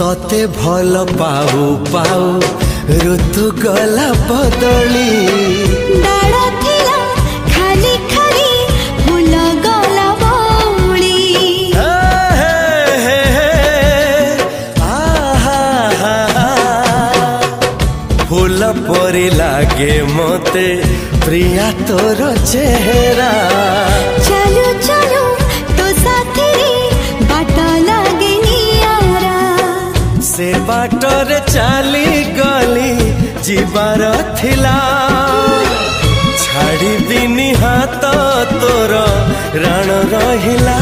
तते भल पाऊ पाऊ ऋतु गला बदली डाल थिला खाली खाली फूल गला बौली फूल परी लागे मते प्रिया तोर चेहरा चलो चलो तो साथी रे बाट लागे नियारा से बाटर चली गली जीवार थिला छाड़ी दिनी हाथ तोर राण रहिला।